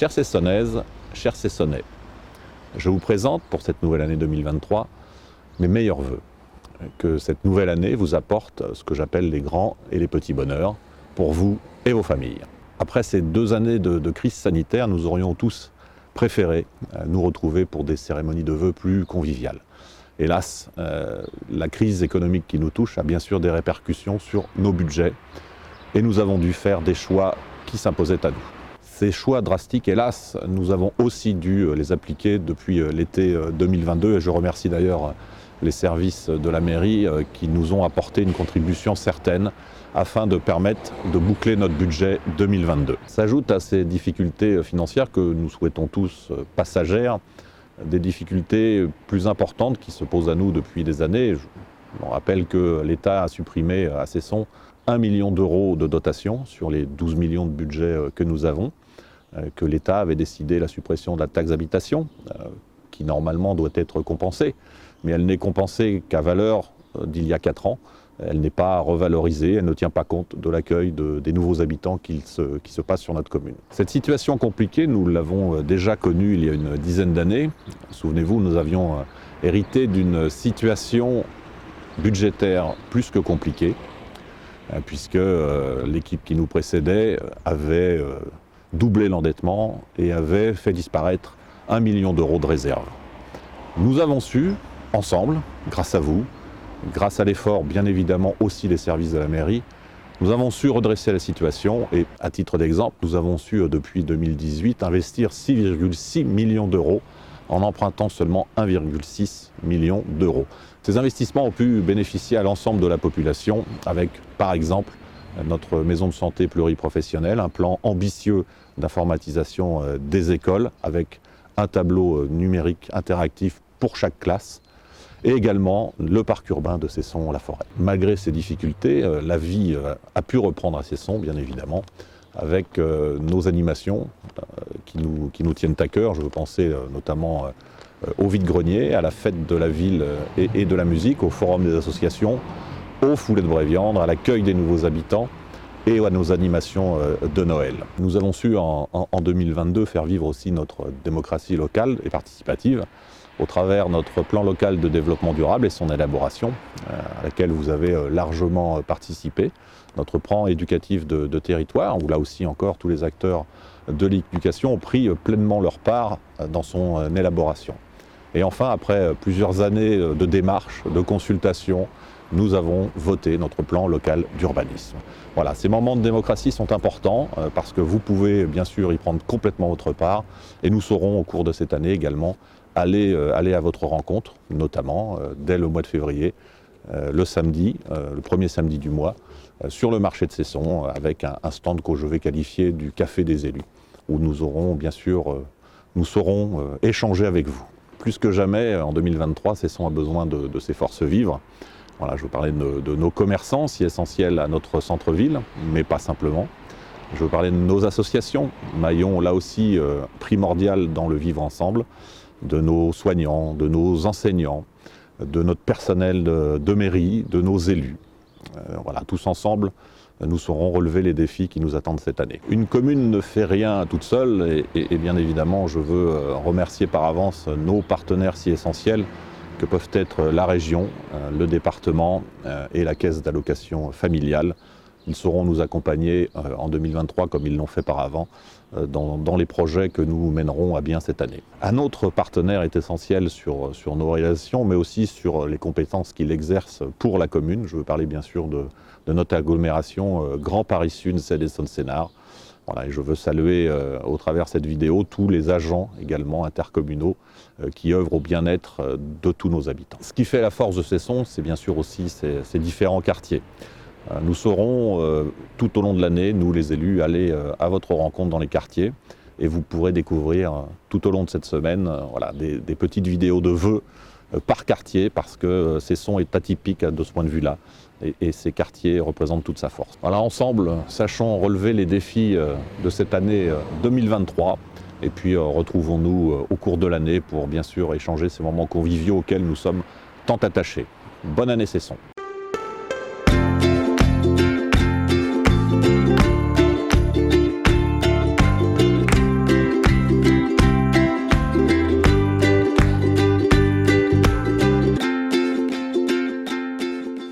Chères Cessonnaises, chers Cessonnais, je vous présente pour cette nouvelle année 2023 mes meilleurs vœux. Que cette nouvelle année vous apporte ce que j'appelle les grands et les petits bonheurs pour vous et vos familles. Après ces 2 années de crise sanitaire, nous aurions tous préféré nous retrouver pour des cérémonies de vœux plus conviviales. Hélas, la crise économique qui nous touche a bien sûr des répercussions sur nos budgets et nous avons dû faire des choix qui s'imposaient à nous. Ces choix drastiques, hélas, nous avons aussi dû les appliquer depuis l'été 2022 et je remercie d'ailleurs les services de la mairie qui nous ont apporté une contribution certaine afin de permettre de boucler notre budget 2022. S'ajoutent à ces difficultés financières que nous souhaitons tous passagères, des difficultés plus importantes qui se posent à nous depuis des années. Je me rappelle que l'État a supprimé à Cesson 1 million d'euros de dotation sur les 12 millions de budget que nous avons, que l'État avait décidé la suppression de la taxe d'habitation, qui normalement doit être compensée, mais elle n'est compensée qu'à valeur d'il y a 4 ans. Elle n'est pas revalorisée, elle ne tient pas compte de l'accueil des nouveaux habitants qui se passent sur notre commune. Cette situation compliquée, nous l'avons déjà connue il y a une dizaine d'années. Souvenez-vous, nous avions hérité d'une situation budgétaire plus que compliquée, puisque l'équipe qui nous précédait avait doublé l'endettement et avait fait disparaître 1 million d'euros de réserve. Nous avons su, ensemble, grâce à vous, grâce à l'effort bien évidemment aussi des services de la mairie, nous avons su redresser la situation et à titre d'exemple, nous avons su depuis 2018 investir 6,6 millions d'euros en empruntant seulement 1,6 million d'euros. Ces investissements ont pu bénéficier à l'ensemble de la population avec par exemple notre maison de santé pluriprofessionnelle, un plan ambitieux d'informatisation des écoles avec un tableau numérique interactif pour chaque classe, et également le parc urbain de Cesson-la-Forêt. Malgré ces difficultés, la vie a pu reprendre à Cesson, bien évidemment, avec nos animations qui nous tiennent à cœur. Je veux penser notamment au vide-grenier, à la fête de la ville et de la musique, au forum des associations, au Foulée de Bréviandre, à l'accueil des nouveaux habitants et à nos animations de Noël. Nous avons su en 2022 faire vivre aussi notre démocratie locale et participative au travers notre plan local de développement durable et son élaboration, à laquelle vous avez largement participé, notre plan éducatif de territoire, où là aussi encore tous les acteurs de l'éducation ont pris pleinement leur part dans son élaboration. Et enfin, après plusieurs années de démarches, de consultations, nous avons voté notre plan local d'urbanisme. Voilà, ces moments de démocratie sont importants parce que vous pouvez bien sûr y prendre complètement votre part et nous saurons au cours de cette année également aller à votre rencontre, notamment dès le mois de février, le samedi, le premier samedi du mois, sur le marché de Cesson avec un stand que je vais qualifier du café des élus, où nous aurons bien sûr, nous saurons échanger avec vous. Plus que jamais, en 2023, Cesson a besoin de ses forces vives. Voilà, je veux parler de nos commerçants, si essentiels à notre centre-ville, mais pas simplement. Je veux parler de nos associations, maillon là aussi primordial dans le vivre ensemble, de nos soignants, de nos enseignants, de notre personnel de mairie, de nos élus. Voilà, tous ensemble, nous saurons relever les défis qui nous attendent cette année. Une commune ne fait rien toute seule et bien évidemment, je veux remercier par avance nos partenaires si essentiels que peuvent être la région, le département et la caisse d'allocation familiale. Ils sauront nous accompagner en 2023 comme ils l'ont fait par avant dans les projets que nous mènerons à bien cette année. Un autre partenaire est essentiel sur nos réalisations, mais aussi sur les compétences qu'il exerce pour la commune. Je veux parler bien sûr de notre agglomération Grand Paris Sud, Celles-et-Saône-Sénart. Voilà, et je veux saluer au travers de cette vidéo tous les agents également intercommunaux qui œuvrent au bien-être de tous nos habitants. Ce qui fait la force de Cesson, c'est bien sûr aussi ces différents quartiers. Nous saurons tout au long de l'année, nous les élus, aller à votre rencontre dans les quartiers et vous pourrez découvrir tout au long de cette semaine voilà, des petites vidéos de vœux par quartier parce que Cesson est atypique de ce point de vue-là et ces quartiers représentent toute sa force. Voilà, ensemble, sachons relever les défis de cette année 2023 et puis retrouvons-nous au cours de l'année pour bien sûr échanger ces moments conviviaux auxquels nous sommes tant attachés. Bonne année Cesson.